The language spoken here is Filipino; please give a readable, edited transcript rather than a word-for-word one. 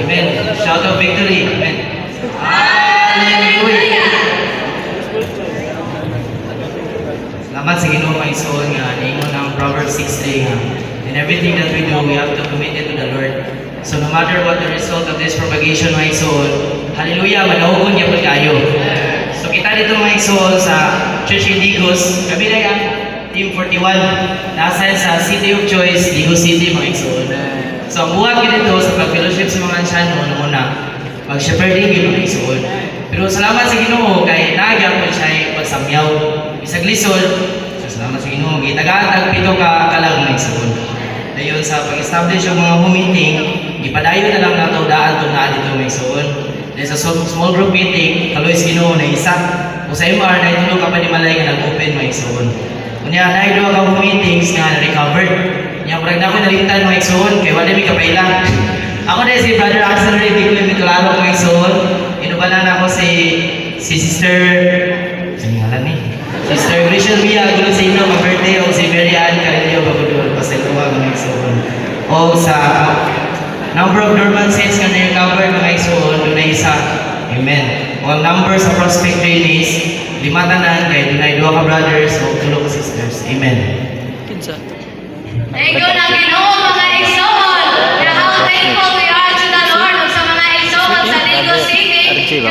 Amen. Shout of victory. Amen. Hallelujah. Salamat sa Ginoo mga igsoon nga niingon ang Proverbs 6:3 nga. In everything that we do, we have to commit it to the Lord. So no matter what the result of this propagation mga igsoon, hallelujah, manahugon gyud kayo. So kita dito mga igsoon sa Church Indigos, kami na yan, Team 41, nasa sa City of Choice, Digos City mga igsoon. So ang buhat dito sa pag-fellowship sa mga anciano una, mag-shepherding yun mga igsoon. Pero salamat sa Ginoo kay naagyan ko siya pagsamyaw. Isang lisod, so salamat sa Ginoo, gitagatag pito ka kalag mga igsoon. Dayon sa pag-establish yung mga meeting, ipadayon na lang nato daan to na dito mga igsoon. Dahil sa small group meeting, kaloy sa Ginoo na isa. O sa MR, na itulog ka pa ni Malay nga nag-open mga igsoon. Kunya, na ka meetings nga na-recovered. Yang parang na ako nalimtan mga igsoon, kaya wala may kapailan. Ako dahil si Brother Axel Ray, di ko yung mitularo mga igsoon. Inubalan ako si Sister, saan nga lang Sister Christian Mia, gulo sa inyo, mag-birthday, o si Mary Ann Carillo, bagudol, pasaluwa mga igsoon. O sa number of dormant saints nga na-recover mga igsoon, doon na isa. Amen. O ang number sa prospect trainees, 5 tanan, kaya doon ay 2 ka brothers, o 3 ka sisters. Amen. Thank you na Ginoo mga igsoon. And how thankful we are to the Lord sa mga igsoon sa Digos City.